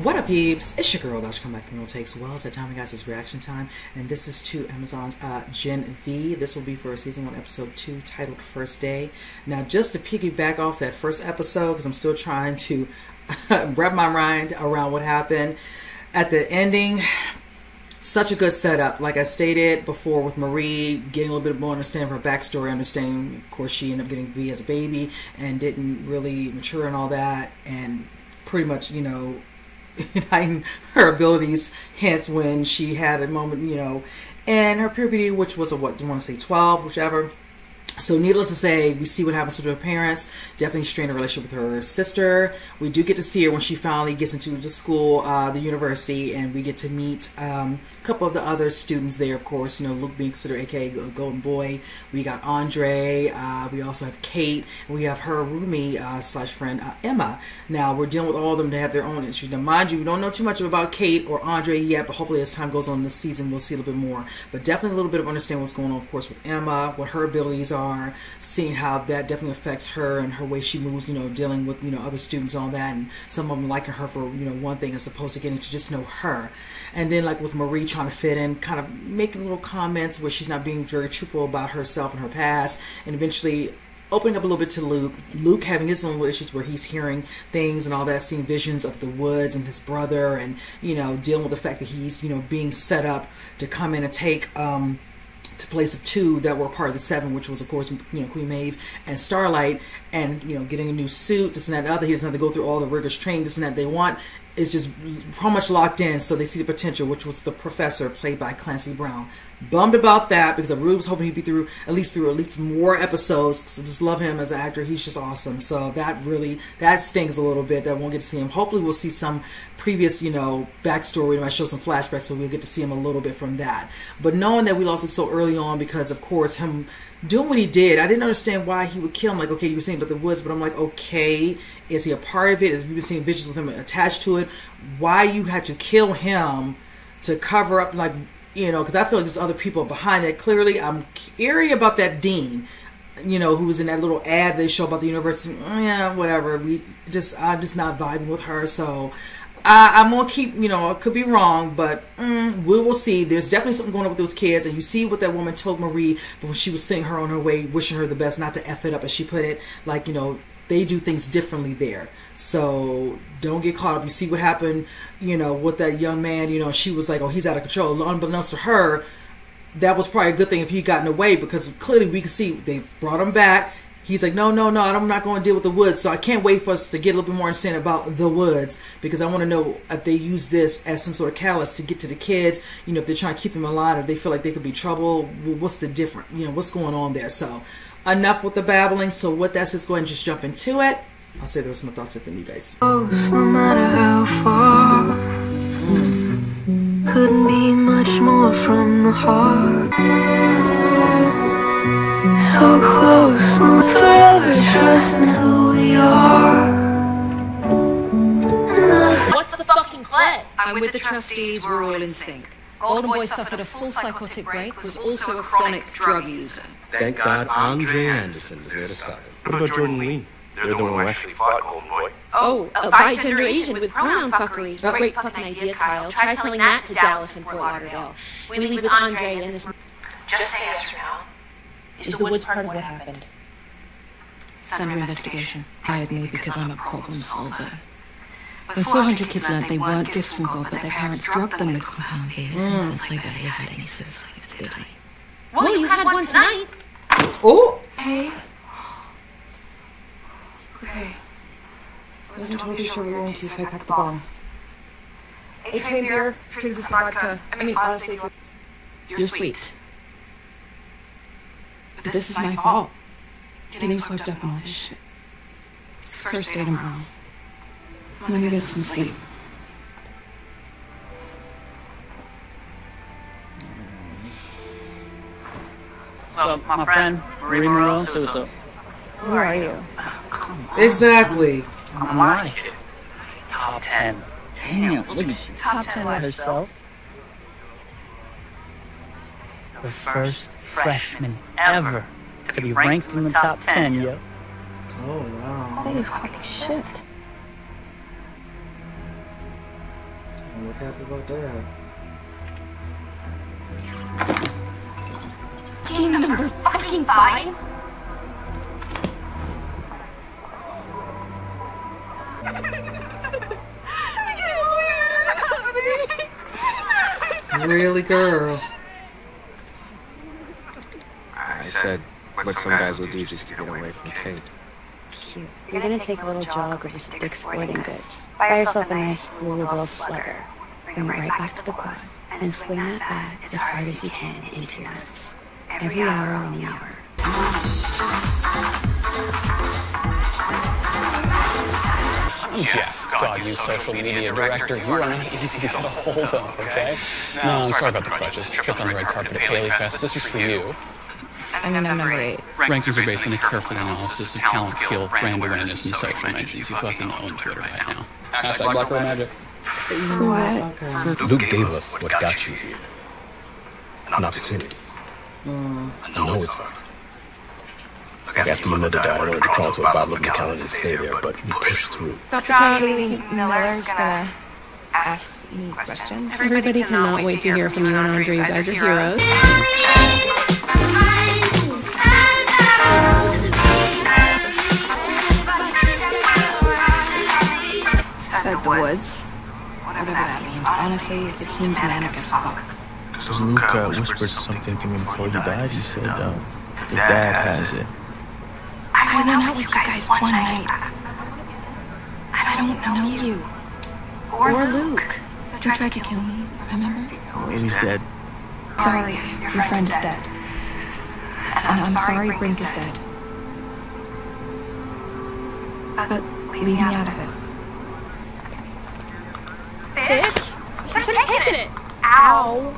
What up, peeps? It's your girl, Dr. Come Back and Real Takes. Well, it's that time, guys. It's reaction time, and this is to Amazon's Gen V. This will be for season 1, episode 2, titled First Day. Now, just to piggyback off that first episode, because I'm still trying to wrap my mind around what happened at the ending. Such a good setup, like I stated before, with Marie getting a little bit more understanding of her backstory, understanding, of course, she ended up getting V as a baby and didn't really mature and all that, and pretty much, you know, heighten her abilities, hence when she had a moment, you know, and her puberty, which was a, what, do you want to say 12, whichever. So needless to say, we see what happens with her parents. Definitely strained a relationship with her sister. We do get to see her when she finally gets into the school, the university, and we get to meet a couple of the other students there, of course. You know, Luke being considered aka Golden Boy. We got Andre. We also have Kate. And we have her roomie slash friend Emma. Now we're dealing with all of them to have their own issues. Now, mind you, we don't know too much about Kate or Andre yet, but hopefully as time goes on in the season, we'll see a little bit more. But definitely a little bit of understanding what's going on, of course, with Emma, what her abilities are. Seeing how that definitely affects her and her way she moves, you know, dealing with, you know, other students on that, and some of them liking her for, you know, one thing as opposed to getting to just know her. And then like with Marie trying to fit in, kind of making little comments where she's not being very truthful about herself and her past, and eventually opening up a little bit to Luke. Luke having his own little issues where he's hearing things and all that, seeing visions of the woods and his brother, and, you know, dealing with the fact that he's, you know, being set up to come in and take to place of 2 that were part of the 7, which was, of course, you know, Queen Maeve and Starlight, and, you know, getting a new suit, this and that and other. He doesn't have to go through all the rigorous training, this and that they want. Is just how much locked in, so they see the potential, which was the professor played by Clancy Brown. Bummed about that, because I really was hoping he'd be through at least more episodes, because I just love him as an actor. He's just awesome. So that stings a little bit that I won't get to see him. Hopefully we'll see some previous, you know, backstory. They might show some flashbacks, so we'll get to see him a little bit from that. But knowing that we lost him so early on, because of course him doing what he did, I didn't understand why he would kill him. Like, okay, you were saying about the woods, but I'm like, okay, is he a part of it? We've been seeing visions with him attached to it. Why you had to kill him to cover up, like, you know, because I feel like there's other people behind it. Clearly, I'm eerie about that dean, you know, who was in that little ad they show about the university. Yeah, whatever. I'm just not vibing with her. So I'm gonna keep, you know, I could be wrong, but we will see. There's definitely something going on with those kids, and you see what that woman told Marie when she was sending her on her way, wishing her the best, not to F it up, as she put it. Like, you know, they do things differently there, so don't get caught up. You see what happened, you know, with that young man. You know, she was like, oh, he's out of control. Unbeknownst to her, that was probably a good thing if he gotten away, because clearly we could see they brought him back. He's like, no, I'm not going to deal with the woods. So I can't wait for us to get a little bit more understanding about the woods, because I want to know if they use this as some sort of catalyst to get to the kids. You know, if they're trying to keep them alive, or if they feel like they could be trouble. What's the difference? You know, what's going on there? So enough with the babbling. So what that says, go ahead and just jump into it. I'll say there were some thoughts at the you guys. No matter how far, couldn't be much more from the heart. So close, not forever trusting who we are. What's the fucking plan? I'm with the trustees, we're all in sync. Golden Boy suffered a full psychotic break, was also a chronic drug user. Thank God Andre Anderson was there to stop him. What about Jordan Lee? They're the one who actually fought Golden Boy. Oh, a bi-gender Asian with pronoun fuckery. Great fucking idea, Kyle. Try selling that to Dallas and Fort Lauderdale. We leave with Andre and this... Just say yes or no. Is the woods part of what happened? It's under investigation. Hired me because I'm a problem solver. When 400 kids learned they weren't gifts from God, but their parents drugged them with compound beers, and felt so barely had any suicides, did I? Well, you had one tonight. Oh! Hey. Okay. I wasn't totally sure we were into, so I packed the bomb. A train beer, drinks with some vodka. I mean, honestly, you're sweet. But this is my fault. Getting swept up in all this shit. It's first day tomorrow. I'm gonna get some sleep. So, my friend, Marie Moreau, so. Who are you? Exactly. I'm right. Top 10. Damn, look at you. Top 10 by herself. The first freshman ever to be ranked in the top 10, yo. Oh, Oh, wow. Holy fucking shit. Holy fucking shit. Look happy about that. Game number fucking 5? Really, girl? I said what some guys will do just to get away from Kate. Cute. You're gonna take a little jog over to Dick's Sporting Goods. Buy yourself a nice blue Revolt Slugger. Bring it right back to the quad. And swing that bat as hard as you can into your nuts. Every hour on the hour. I'm Jeff, God, you social media director. You are not easy to get a hold of, okay? No, I'm sorry about the crutches. Tripped on the red carpet at Paley Fest. This is for you. I mean, I'm number 8. Rankings are based on a careful analysis of talent, skill, brand awareness, and social mentions. You fucking own Twitter right now. Hashtag Black Girl Magic. What? Luke gave us what got you here. An opportunity. I know it's hard. Like after your mother died, I wanted to crawl to a bottle of Macallan and stay there, but we pushed through. Dr. Haley Miller's gonna ask me questions. Everybody cannot wait to hear from you and Andre. You guys are heroes. Said the woods. Whatever that means. Honestly, it seemed manic as fuck. Luke whispered something to me before he died. He said, the dad has it. I went out with you guys one night. I don't know you. Or Luke. You tried to kill me, remember? He's dead. Sorry, your friend is dead. And I'm sorry Brink is dead. But leave me out of it. Bitch! You should have taken it! Ow!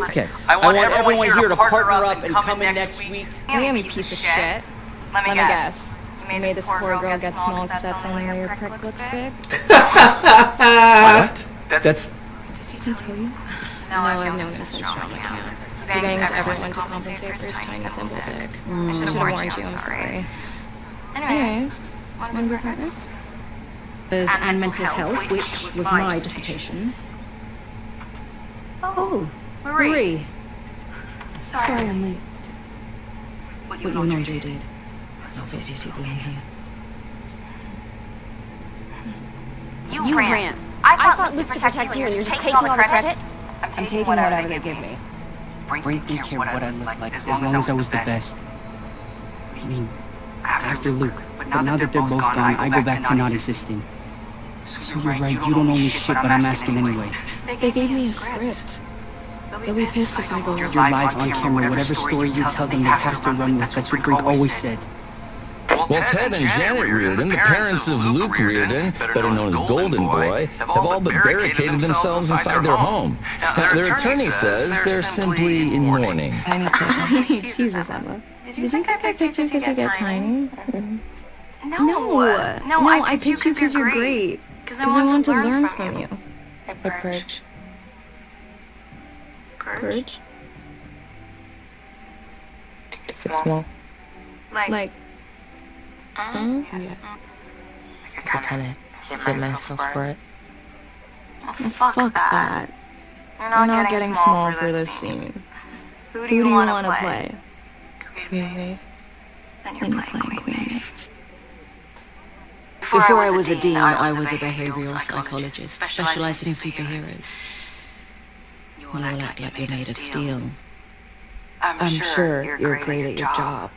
Okay, I want everyone here to partner up and come in next week. You piece of shit. Let me guess. You made this poor girl get small because that's the only way your prick looks big? What? That's... Did he tell you? No, I've known him since trauma camp. He bangs everyone to compensate for his tiny thimble dick. I should have warned you, I'm sorry. Anyways, one of your partners? And mental health, which was my dissertation. Oh, Marie. Sorry I'm late. What you and Andre did. That's obviously belong here. You ran. I fought Luke to protect you and you're just taking all the credit? I'm taking whatever they give me. Brink didn't care what I looked like as long as I was the best. I mean, after Luke. But now that they're both gone, I go back to not existing. So you're right, you don't owe me shit, but I'm asking anyway. They gave me a script. They'll be pissed if I go over. You're live on camera, whatever story you tell them they have to run with. That's what Brink always said. Well, Ted and Janet Reardon, the parents of Luke Reardon, better known as Golden Boy, have all but barricaded themselves inside their home. Now, their attorney says they're simply in mourning. Jesus, Emma. Did you get that picture because you get tiny? No, I picked you because you're great. Because I want to learn from you. The purge. Purge? So small. Like, Yeah. I kinda hit myself for it. fuck that. You're not getting small for this scene. Who do you want to play? Queen Maeve. Then you're playing Queen Maeve. Before I was a dean, I was a behavioral psychologist specializing in superheroes. You will act like you're made of steel. I'm sure you're great at your job.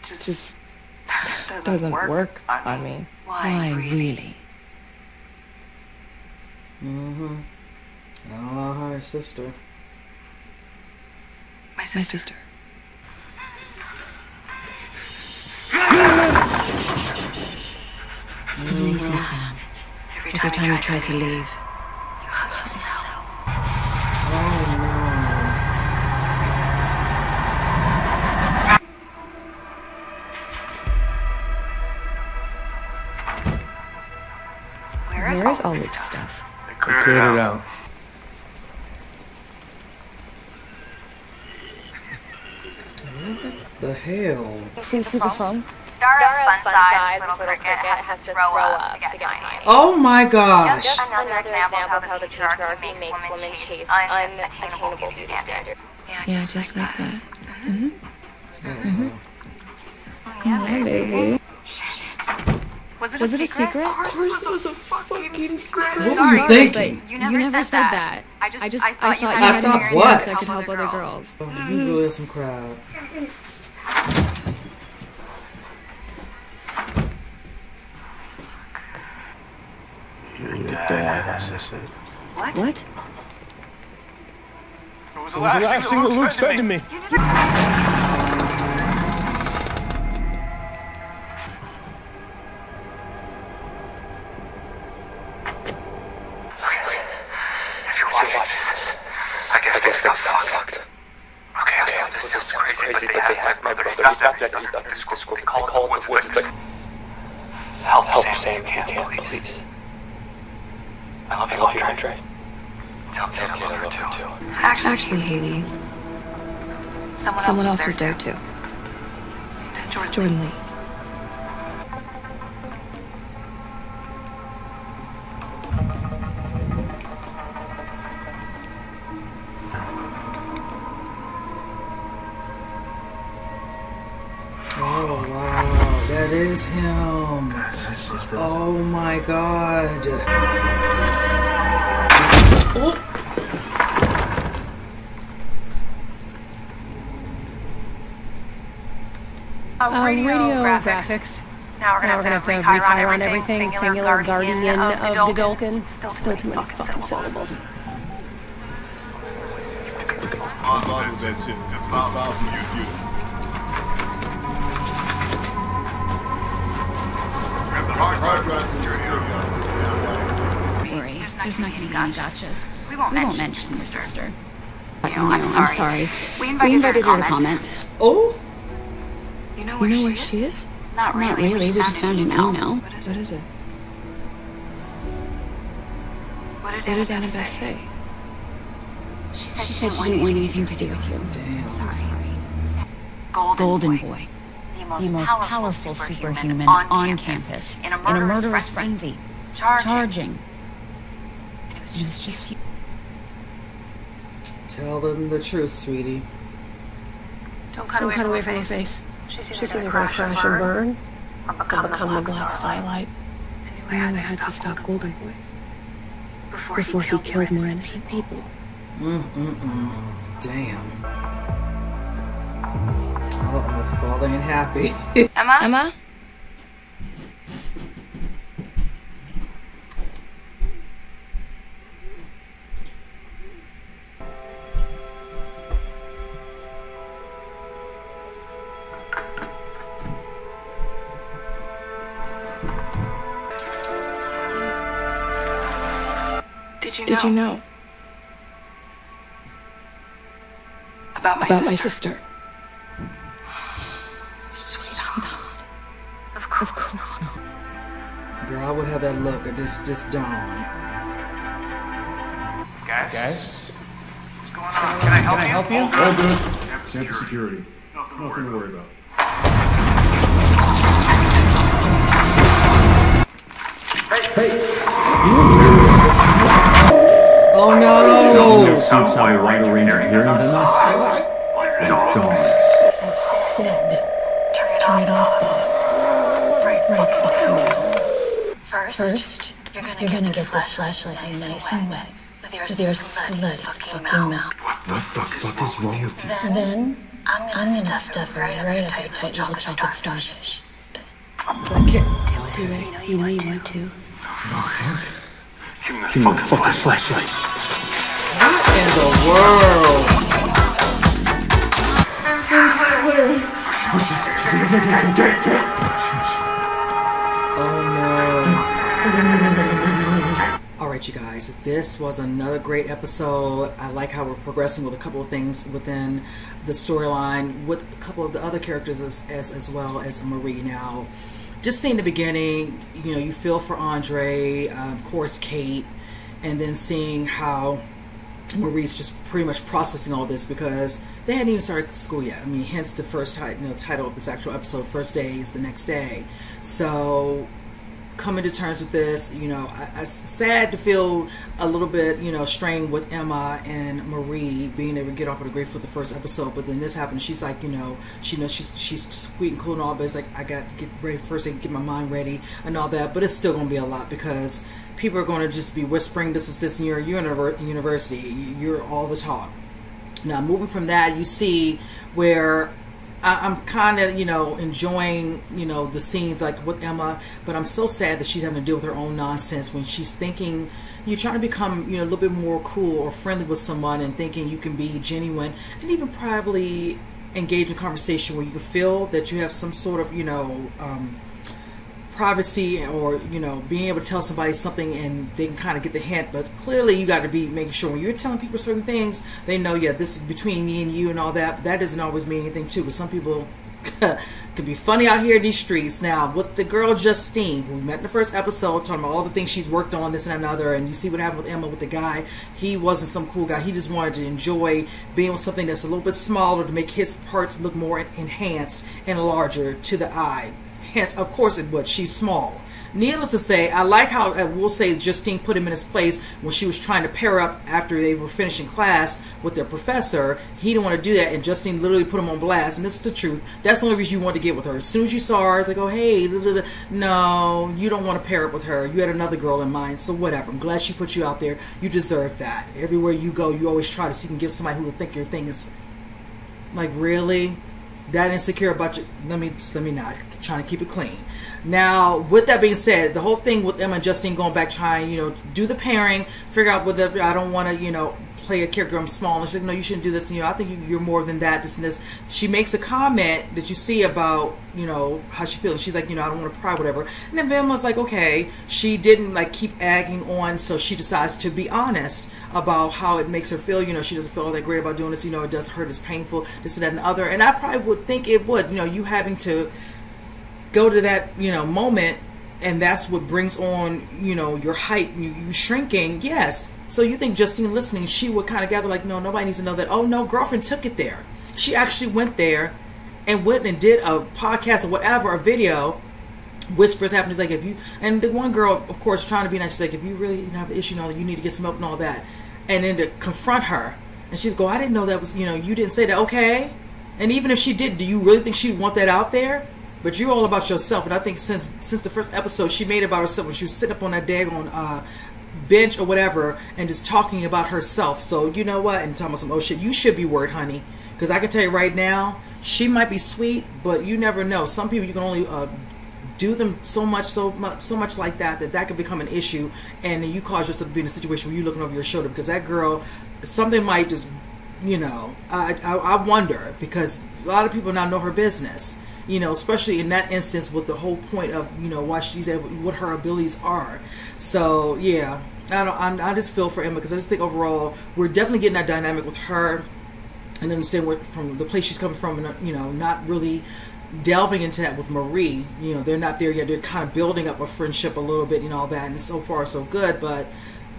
Just doesn't work on me. Why really? Mm-hmm. Oh, her sister. My sister. Easy, Sam. Every time you try to leave, you hurt yourself. Oh, no. Where's all Luke's stuff? I cleared it out. What the hell? See the phone? Star of fun size with little cricket has to throw up to get tiny. Oh my gosh. Just another example of how the patriarchy makes women chase unattainable beauty standards. Yeah, just like that. Mm-hmm. Yeah, baby. Was it a secret? Of course it was a fucking secret. What were you thinking? You never said that. I thought you had an experience what? so I could help other girls. Oh, you really have some crowd. Your dad has said. What? It was the last thing that Luke said to me. I guess things got fucked. Okay, this is crazy, but they have my brother. He's not dead. He's underneath the school. They call it the woods. It's like, help Sam, he can't, please. I love you, Andre. Tell Kid I love him too. Actually, Haley, someone else was there too. Jordan Lee. Oh wow, that is him. Oh my god. Oh. Radio graphics. Now we're gonna have to re-chiron everything. Singular guardian of Godolkin. Still too many fucking syllables. Don't worry, there's not going to be any gotchas. We won't mention your sister. I'm sorry. We invited her to comment. Oh? You know where she is? Not really. We just found an email. What is it? What did Annabeth say? She said she didn't want anything to do with you. Damn. So sorry. Golden Boy. The most powerful superhuman on campus. In a murderous frenzy. Charging. It was just you. Tell them the truth, sweetie. Don't cut away from her face. She's either gonna crash and burn, or become the black starlight. I knew I had to stop Golden Boy before he killed more innocent people. Damn. Uh-oh, father ain't happy. Emma? Did you know about my sister? Of course not. Girl, I would have that look at this dawn. Guys? What's going on? Can I help you? All good. Campus security. Nothing to worry about. Hey! Oh no! Your suits have a wider range of hearing than us? Like dogs. I said, turn it off. Right fucking now. First, you're gonna get this flashlight nice and wet with your slutty fucking mouth. What the fuck is wrong with you? Then, I'm gonna stuff her right up your tight little chocolate starfish. I can't do it. You know you want to. Give me the fucking flashlight. What in the world? Alright, you guys, this was another great episode. I like how we're progressing with a couple of things within the storyline with a couple of the other characters as well as Marie. Now, just seeing the beginning, you know, you feel for Andre, of course Kate, and then seeing how Marie's just pretty much processing all this because they hadn't even started school yet. I mean, hence the first title of this actual episode, First Day is the Next Day. So coming to terms with this, I sad to feel a little bit, strained with Emma and Marie being able to get off of the great foot the first episode, but then this happened. She's like, she knows she's sweet and cool and all, but it's like, I got to get ready first and get my mind ready and all that, but it's still going to be a lot because people are going to just be whispering, this is this, and you're university, you're all the talk. Now, moving from that, you see where I'm kind of, enjoying, the scenes like with Emma, but I'm so sad that she's having to deal with her own nonsense when she's thinking you're trying to become, a little bit more cool or friendly with someone and thinking you can be genuine and even probably engage in conversation where you can feel that you have some sort of, privacy or being able to tell somebody something and they can kind of get the hint, but clearly you got to be making sure when you're telling people certain things they know, yeah, this is between me and you and all that, but that doesn't always mean anything too. But some people can be funny out here in these streets. Now with the girl Justine, who we met in the first episode, talking about all the things she's worked on, this and another, and you see what happened with Emma with the guy. He wasn't some cool guy. He just wanted to enjoy being with something that's a little bit smaller to make his parts look more enhanced and larger to the eye. Hence, of course it would. She's small. Needless to say, I like how, we'll say, Justine put him in his place when she was trying to pair up after they were finishing class with their professor. He didn't want to do that, and Justine literally put him on blast. And this is the truth. That's the only reason you wanted to get with her. As soon as you saw her, it's like, oh, hey, no, you don't want to pair up with her. You had another girl in mind, so whatever. I'm glad she put you out there. You deserve that. Everywhere you go, you always try to see if you can give somebody who would think your thing is, like, really? That insecure about you? Let me not. I'm trying to keep it clean. Now, with that being said, the whole thing with Emma and Justine going back, trying, do the pairing, figure out whether I don't want to, play a character, I'm small. And she's like, no, you shouldn't do this. I think you're more than that, this and this. She makes a comment that you see about, how she feels. She's like, I don't want to pry, whatever. And then Emma's like, okay. She didn't, keep agging on, so she decides to be honest about how it makes her feel. She doesn't feel all that great about doing this. It does hurt, it's painful, this and that and the other. And I probably would think it would, you having to go to that, moment, and that's what brings on, your height, you shrinking, yes. So you think Justine listening, she would kind of gather like, no, nobody needs to know that. Oh, no, girlfriend took it there. She actually went there and went and did a podcast or whatever, a video. Whispers happen. It's like, if you, and the one girl, of course, trying to be nice, she's like, if you really have an issue, you need to get some help and all that. And then to confront her, and she's go, I didn't know that was, you didn't say that, okay? And even if she did, do you really think she'd want that out there? But you're all about yourself, and I think since the first episode, she made it about herself when she was sitting up on that daggone bench or whatever, and just talking about herself. So you know what? And talking about some, oh shit, you should be worried, honey, because I can tell you right now, she might be sweet, but you never know. Some people you can only do them so much like that could become an issue, and then you cause yourself to be in a situation where you're looking over your shoulder because that girl, something might just, I wonder, because a lot of people now know her business. Especially in that instance with the whole point of, why she's able, what her abilities are. So yeah, I just feel for Emma because I just think overall we're definitely getting that dynamic with her and understand where, from the place she's coming from, and not really delving into that with Marie. They're not there yet. They're kind of building up a friendship a little bit and all that, and so far so good. But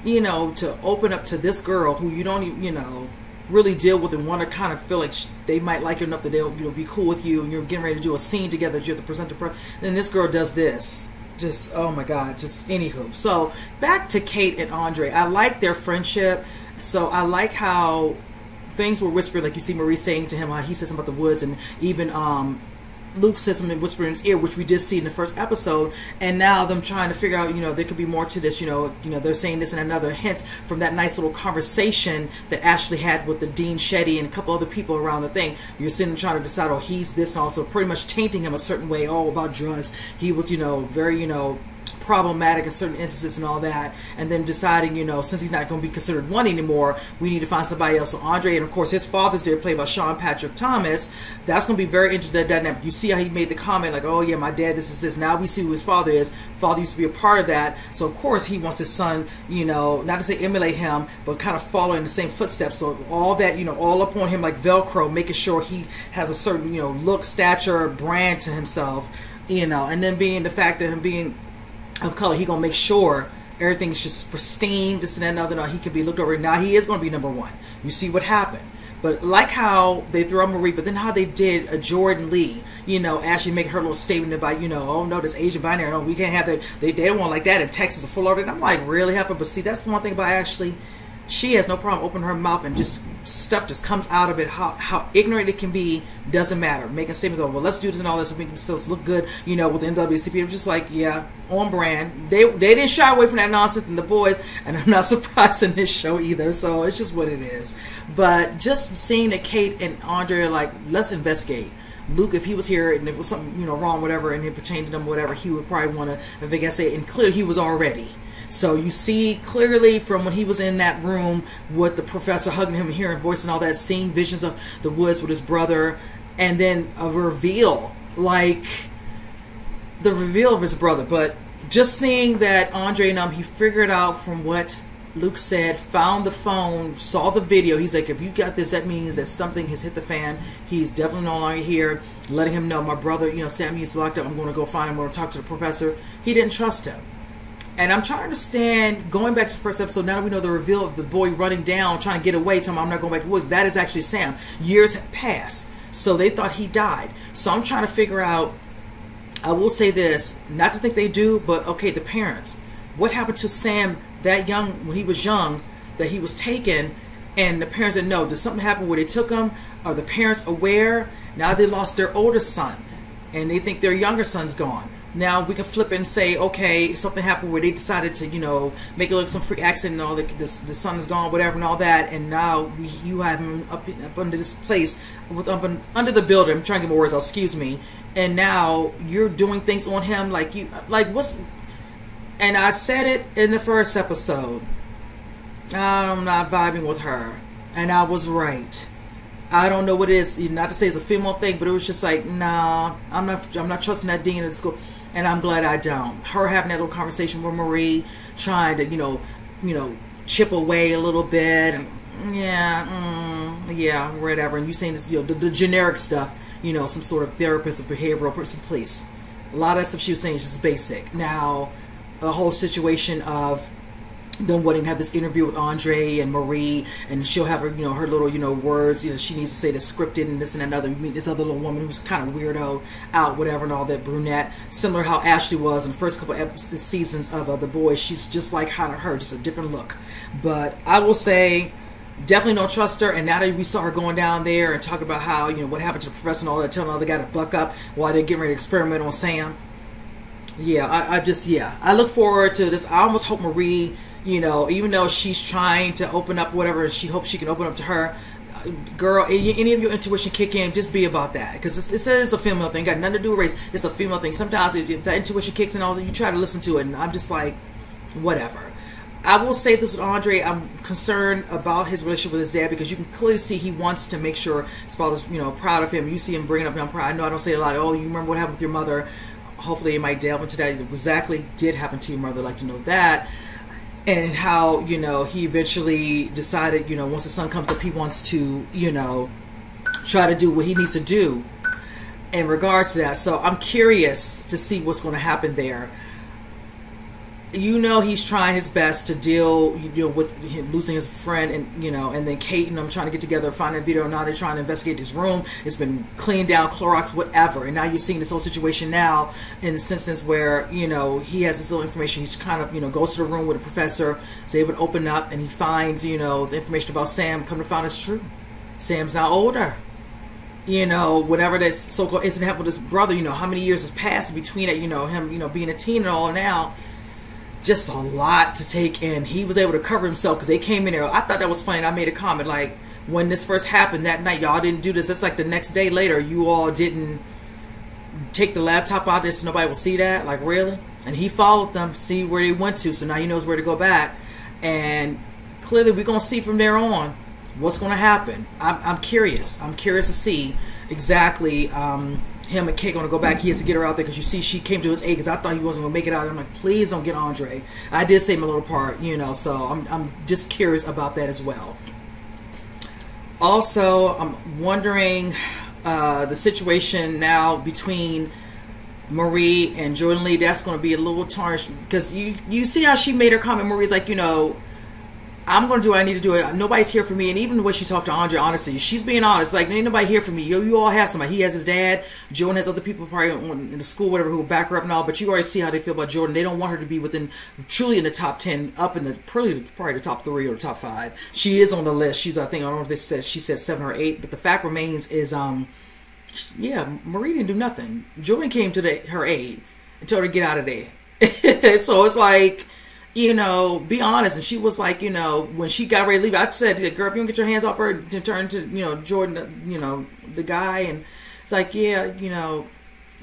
to open up to this girl who you don't even, really deal with and want to kind of feel like they might like you enough that they'll be cool with you, and you're getting ready to do a scene together that you have to present to then this girl does this. Just, oh my God, just anywho. So back to Kate and Andre. I like their friendship. So I like how things were whispered, like you see Marie saying to him, he said something about the woods, and even Luke says something whispered in his ear, which we did see in the first episode, and now them trying to figure out, there could be more to this, they're saying this and another, hence from that nice little conversation that Ashley had with the Dean Shetty and a couple other people around the thing. You're sitting trying to decide, oh, he's this, and also pretty much tainting him a certain way, about drugs. He was, very, problematic in certain instances and all that, and then deciding, since he's not going to be considered one anymore, we need to find somebody else. So Andre, and of course his father's there, played by Sean Patrick Thomas. That's going to be very interesting, that dynamic. You see how he made the comment like, oh yeah, my dad, this is this. Now we see who his father is. Father used to be a part of that, so of course he wants his son, not to say emulate him, but kind of follow in the same footsteps. So all that, all up on him like Velcro, making sure he has a certain, look, stature, brand to himself, and then being the fact that him being of color, he gonna make sure everything's just pristine, this and that and other. No, he can be looked over. Now he is going to be number one. You see what happened. But like how they threw out Marie, but then how they did a Jordan Lee, you know, actually making her little statement about, you know, oh no, this Asian binary, no, we can't have that. They don't want like that in Texas or Florida. And I'm like, really, Heifer? But see, that's the one thing about Ashley. She has no problem opening her mouth and just stuff just comes out of it. How ignorant it can be doesn't matter. Making statements of, well, let's do this and all this so we can still look good, you know, with the NAACP. I'm just like, yeah, on brand. They didn't shy away from that nonsense in The Boys, and I'm not surprised in this show either. So it's just what it is. But just seeing that Kate and Andre are like, let's investigate. Luke, if he was here and if it was something, you know, wrong, whatever, and it pertained to them, whatever, he would probably want to investigate. And clearly he was already. So you see clearly from when he was in that room with the professor hugging him and hearing voice and all that, seeing visions of the woods with his brother, and then a reveal, like the reveal of his brother. But just seeing that Andre and he figured out from what Luke said, found the phone, saw the video. He's like, if you got this, that means that something has hit the fan. He's definitely no longer here. Letting him know, my brother, you know, Sam, he's locked up. I'm going to go find him. I'm going to talk to the professor. He didn't trust him. And I'm trying to understand, going back to the first episode, now that we know the reveal of the boy running down, trying to get away, telling him I'm not going back to the woods, that is actually Sam. Years have passed. So they thought he died. So I'm trying to figure out, I will say this, not to think they do, but okay, the parents. What happened to Sam that young, when he was young, that he was taken, and the parents didn't know? Did something happen where they took him? Are the parents aware? Now they lost their older son, and they think their younger son's gone. Now we can flip it and say, okay, something happened where they decided to, you know, make it look some freak accident and all the son is gone, whatever, and all that, and now you have him up under this place, under the building. I'm trying to get my words out, excuse me. And now you're doing things on him like what's? And I said it in the first episode. I'm not vibing with her, and I was right. I don't know what it is. Not to say it's a female thing, but it was just like, nah, I'm not trusting that dean at school. And I'm glad I don't. Her having that little conversation with Marie, trying to, you know, chip away a little bit, and yeah, whatever. And you saying this, you know, the generic stuff, you know, some sort of therapist or behavioral person, please. A lot of that stuff she was saying is just basic. Now, the whole situation of them wanting to have this interview with Andre and Marie, and she'll have her, you know, her little, you know, words, you know, she needs to say the scripted and this and another. You meet this other little woman who's kind of weirdo out, whatever, and all that, brunette, similar how Ashley was in the first couple seasons of The Boys. She's just like her, just a different look. But I will say, definitely don't trust her. And now that we saw her going down there and talking about how, you know, what happened to the professor and all that, telling all the guy to buck up while they're getting ready to experiment on Sam. Yeah, I look forward to this. I almost hope Marie, you know, even though she's trying to open up whatever, she hopes she can open up to her. Girl, any of your intuition kick in, just be about that. Because it says it's a female thing. Got nothing to do with race. It's a female thing. Sometimes if that intuition kicks in, all that, you try to listen to it. And I'm just like, whatever. I will say this with Andre. I'm concerned about his relationship with his dad, because you can clearly see he wants to make sure his father's, you know, proud of him. You see him bringing up young pride. I know I don't say a lot. Oh, you remember what happened with your mother? Hopefully, it might delve into that. It exactly did happen to your mother. I'd like to know that. And how, you know, he eventually decided, you know, once the son comes up, he wants to, you know, try to do what he needs to do in regards to that. So I'm curious to see what's going to happen there. You know, he's trying his best to deal, you know, with him losing his friend, and, you know, and then Kate and I'm trying to get together, find a video. Now they're trying to investigate his room. It's been cleaned down, Clorox, whatever. And now you're seeing this whole situation now in this instance where, you know, he has this little information. He's kind of, you know, goes to the room with the professor, is able to open up, and he finds, you know, the information about Sam. Come to find it's true. Sam's now older. You know, whenever this so-called incident happened with his brother, you know, how many years has passed between it, you know, him, you know, being a teen and all now. Just a lot to take in. He was able to cover himself because they came in there. I thought that was funny, and I made a comment like, when this first happened that night, y'all didn't do this. It's like the next day later, you all didn't take the laptop out there so nobody will see that. Like, really? And he followed them, see where they went to, so now he knows where to go back. And clearly we're going to see from there on what's going to happen. I'm curious. I'm curious to see exactly him and Kate going to go back. He has to get her out there, because you see she came to his aid, because I thought he wasn't going to make it out there. I'm like, please don't get Andre. I did say my little part, you know, so I'm just curious about that as well. Also, I'm wondering the situation now between Marie and Jordan Lee, that's going to be a little tarnished, because you see how she made her comment. Marie's like, you know, I'm going to do what I need to do. Nobody's here for me. And even the way she talked to Andre, honestly, she's being honest. Like, ain't nobody here for me. You all have somebody. He has his dad. Jordan has other people probably in the school, whatever, who will back her up and all. But you already see how they feel about Jordan. They don't want her to be truly in the top 10, up in the probably the top 3 or the top 5. She is on the list. She's, I think, I don't know if she said 7 or 8. But the fact remains is, yeah, Marie didn't do nothing. Jordan came to her aid and told her to get out of there. So it's like, you know, be honest. And she was like, you know, when she got ready to leave, I said, girl, if you don't get your hands off her, to turn to, you know, Jordan, you know, the guy. And it's like, yeah, you know,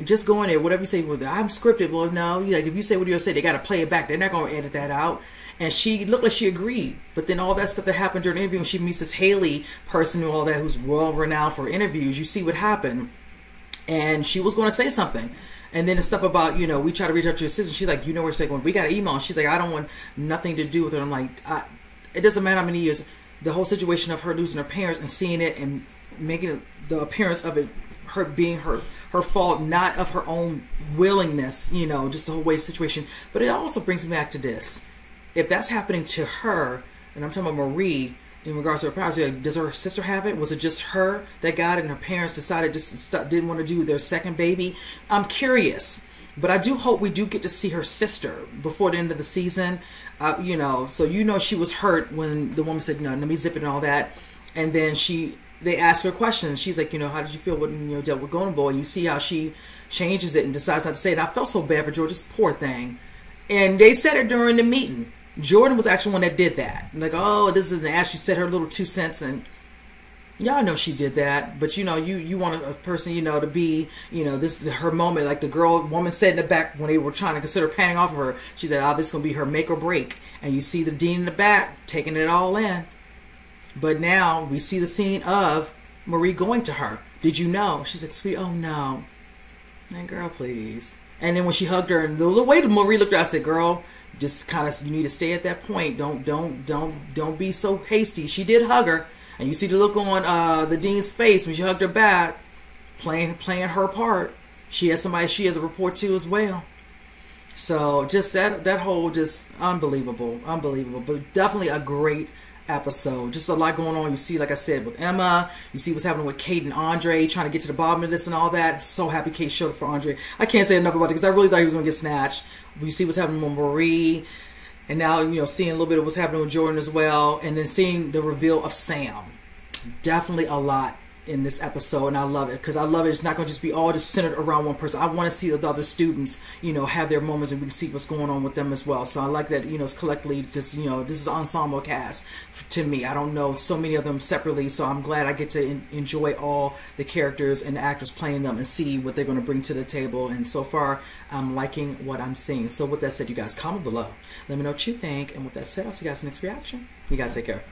just go in there, whatever you say. Well, I'm scripted. Well, no, like, if you say what you say, they got to play it back. They're not going to edit that out. And she looked like she agreed. But then all that stuff that happened during the interview, when she meets this Haley person and all that, who's well renowned for interviews, you see what happened. And she was going to say something. And then the stuff about, you know, we try to reach out to your sister. She's like, you know, we're saying, we got an email. And she's like, I don't want nothing to do with her. I'm like, it doesn't matter how many years. The whole situation of her losing her parents and seeing it and making it, the appearance of it, her being her fault, not of her own willingness, you know, just the whole way situation. But it also brings me back to this. If that's happening to her, and I'm talking about Marie, in regards to her parents, like, does her sister have it? Was it just her that got it and her parents decided just didn't want to do their second baby? I'm curious. But I do hope we do get to see her sister before the end of the season. You know, so you know she was hurt when the woman said, no, let me zip it and all that. And then they asked her questions. She's like, you know, how did you feel when you dealt with Golden Boy? You see how she changes it and decides not to say it. And I felt so bad for George, this poor thing. And they said it during the meeting. Jordan was actually one that did that. Like, oh, this is an ass. She said her little 2 cents, and y'all know she did that. But you know, you want a person, you know, to be, you know, this is her moment. Like the woman said in the back when they were trying to consider panning off of her, she said, oh, this is gonna be her make or break. And you see the dean in the back taking it all in. But now we see the scene of Marie going to her. Did you know? She's like, sweet, oh no, man, girl, please. And then when she hugged her, and the way Marie looked at her, I said, girl, just kind of, you need to stay at that point. Don't be so hasty. She did hug her, and you see the look on the dean's face when she hugged her back, playing her part. She has somebody she has a report to as well. So just that whole, just unbelievable, but definitely a great episode. Just a lot going on. You see, like I said, with Emma, you see what's happening with Kate and Andre, trying to get to the bottom of this and all that. I'm so happy Kate showed up for Andre. I can't say enough about it because I really thought he was going to get snatched. You see what's happening with Marie, and now, you know, seeing a little bit of what's happening with Jordan as well, and then seeing the reveal of Sam. Definitely a lot in this episode, and I love it because I love it. It's not going to just be all just centered around one person. I want to see the other students, you know, have their moments, and we can see what's going on with them as well. So I like that, you know, it's collectively, because, you know, this is an ensemble cast to me. I don't know so many of them separately, so I'm glad I get to enjoy all the characters and the actors playing them and see what they're going to bring to the table. And so far, I'm liking what I'm seeing. So with that said, you guys, comment below. Let me know what you think. And with that said, I'll see you guys in the next reaction. You guys take care.